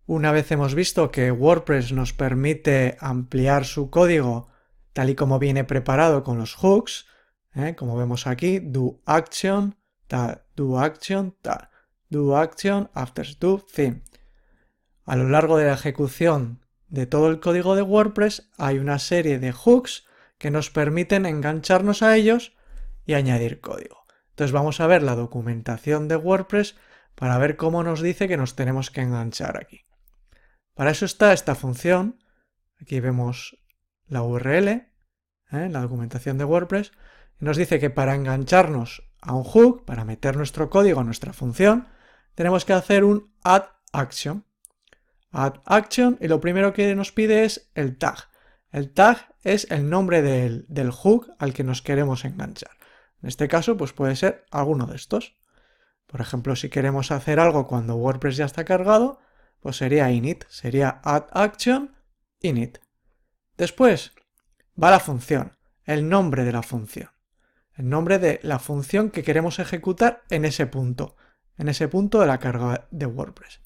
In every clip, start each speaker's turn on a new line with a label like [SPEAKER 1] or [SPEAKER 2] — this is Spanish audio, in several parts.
[SPEAKER 1] Una vez hemos visto que WordPress nos permite ampliar su código tal y como viene preparado con los hooks, como vemos aquí, do action, tal, do action, tal, do action, after do theme. A lo largo de la ejecución de todo el código de WordPress hay una serie de hooks que nos permiten engancharnos a ellos y añadir código. Entonces vamos a ver la documentación de WordPress para ver cómo nos dice que nos tenemos que enganchar aquí. Para eso está esta función. Aquí vemos la URL, la documentación de WordPress, y nos dice que para engancharnos a un hook, para meter nuestro código a nuestra función, tenemos que hacer un add action. Add action, y lo primero que nos pide es el tag. El tag es el nombre del hook al que nos queremos enganchar. En este caso, pues puede ser alguno de estos. Por ejemplo, si queremos hacer algo cuando WordPress ya está cargado, pues sería init, sería add action init. Después va la función, el nombre de la función. El nombre de la función que queremos ejecutar en ese punto de la carga de WordPress.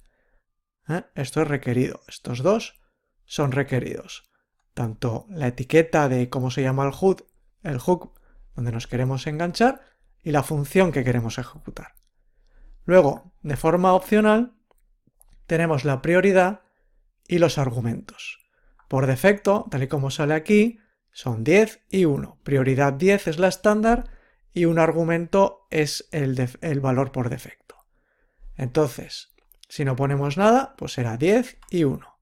[SPEAKER 1] Esto es requerido, estos dos son requeridos. Tanto la etiqueta de cómo se llama el hook donde nos queremos enganchar, y la función que queremos ejecutar. Luego, de forma opcional, tenemos la prioridad y los argumentos. Por defecto, tal y como sale aquí, son 10 y 1. Prioridad 10 es la estándar y un argumento es el valor por defecto. Entonces, si no ponemos nada, pues será 10 y 1.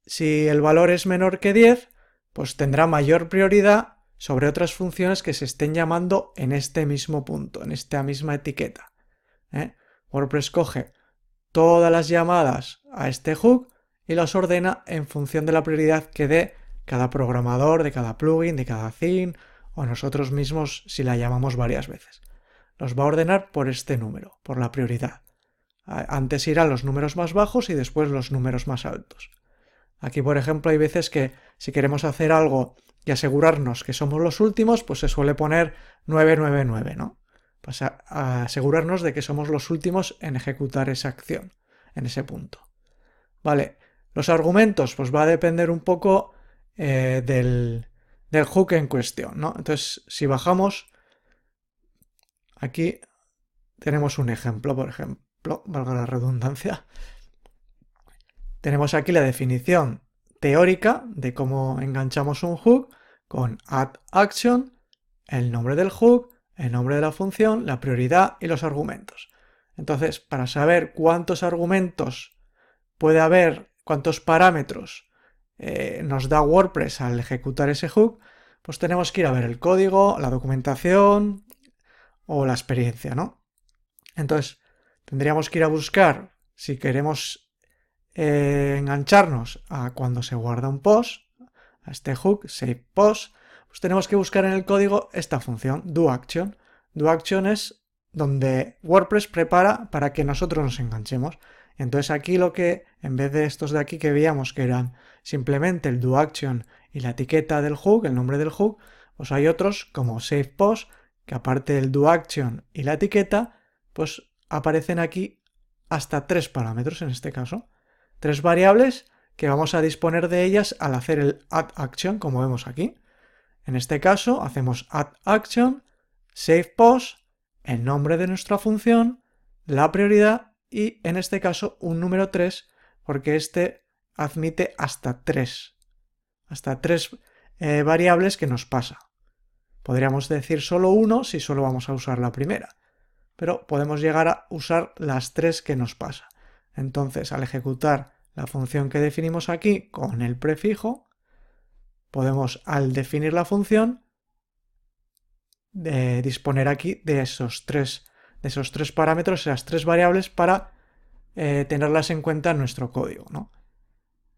[SPEAKER 1] Si el valor es menor que 10, pues tendrá mayor prioridad sobre otras funciones que se estén llamando en este mismo punto, en esta misma etiqueta. WordPress coge todas las llamadas a este hook y las ordena en función de la prioridad que dé cada programador, de cada plugin, de cada theme, o nosotros mismos si la llamamos varias veces. Los va a ordenar por este número, por la prioridad. Antes irán los números más bajos y después los números más altos. Aquí, por ejemplo, hay veces que si queremos hacer algo y asegurarnos que somos los últimos, pues se suele poner 999, ¿no? Pues a asegurarnos de que somos los últimos en ejecutar esa acción, en ese punto. Vale, los argumentos, pues va a depender un poco del hook en cuestión, ¿no? Entonces, si bajamos, aquí tenemos un ejemplo, por ejemplo, valga la redundancia. Tenemos aquí la definición teórica de cómo enganchamos un hook con add action, el nombre del hook, el nombre de la función, la prioridad y los argumentos. Entonces, para saber cuántos argumentos puede haber, cuántos parámetros nos da WordPress al ejecutar ese hook, pues tenemos que ir a ver el código, la documentación o la experiencia, ¿no? Entonces, tendríamos que ir a buscar, si queremos engancharnos a cuando se guarda un post, a este hook, save post, pues tenemos que buscar en el código esta función, do action. Do action es donde WordPress prepara para que nosotros nos enganchemos. Entonces aquí lo que, en vez de estos de aquí que veíamos que eran simplemente el do action y la etiqueta del hook, el nombre del hook, pues hay otros como save post, que aparte del do action y la etiqueta, pues aparecen aquí hasta 3 parámetros en este caso. 3 variables que vamos a disponer de ellas al hacer el add action, como vemos aquí. En este caso hacemos add action, save post, el nombre de nuestra función, la prioridad y en este caso un número 3 porque este admite hasta 3 variables que nos pasa. Podríamos decir solo 1 si solo vamos a usar la primera, pero podemos llegar a usar las 3 que nos pasa. Entonces, al ejecutar la función que definimos aquí con el prefijo, podemos, al definir la función, disponer aquí de esos tres parámetros, esas 3 variables para tenerlas en cuenta en nuestro código, ¿no?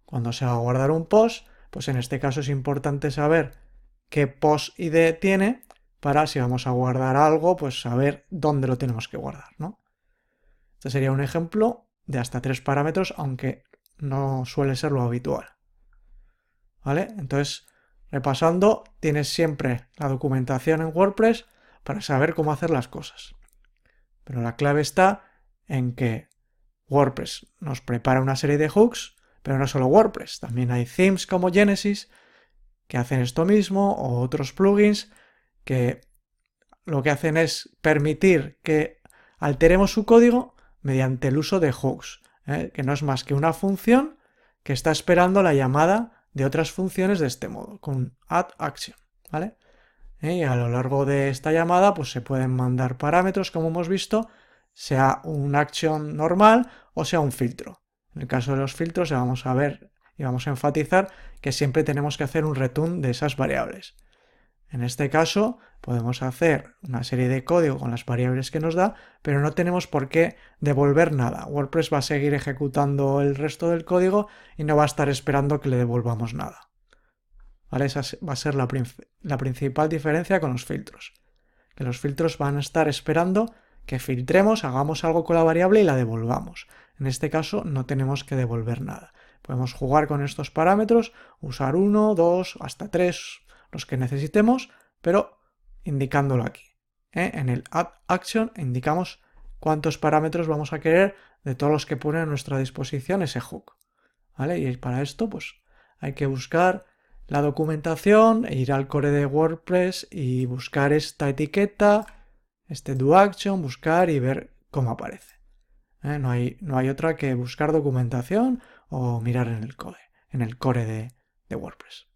[SPEAKER 1] Cuando se va a guardar un post, pues en este caso es importante saber qué post ID tiene para, si vamos a guardar algo, pues saber dónde lo tenemos que guardar, ¿no? Este sería un ejemplo de hasta 3 parámetros, aunque no suele ser lo habitual. ¿Vale? Entonces, repasando, tienes siempre la documentación en WordPress para saber cómo hacer las cosas. Pero la clave está en que WordPress nos prepara una serie de hooks, pero no solo WordPress, también hay themes como Genesis que hacen esto mismo, o otros plugins que lo que hacen es permitir que alteremos su código mediante el uso de hooks, que no es más que una función que está esperando la llamada de otras funciones de este modo, con add action, ¿vale? Y a lo largo de esta llamada pues se pueden mandar parámetros, como hemos visto, sea un action normal o sea un filtro. En el caso de los filtros vamos a ver y vamos a enfatizar que siempre tenemos que hacer un return de esas variables. En este caso podemos hacer una serie de código con las variables que nos da, pero no tenemos por qué devolver nada. WordPress va a seguir ejecutando el resto del código y no va a estar esperando que le devolvamos nada. ¿Vale? Esa va a ser la principal diferencia con los filtros. Que los filtros van a estar esperando que filtremos, hagamos algo con la variable y la devolvamos. En este caso no tenemos que devolver nada. Podemos jugar con estos parámetros, usar 1, 2, hasta 3, los que necesitemos, pero indicándolo aquí. En el add action indicamos cuántos parámetros vamos a querer de todos los que pone a nuestra disposición ese hook. ¿Vale? Y para esto pues hay que buscar la documentación, e ir al core de WordPress y buscar esta etiqueta, este do action, buscar y ver cómo aparece. No hay otra que buscar documentación o mirar en el core de WordPress.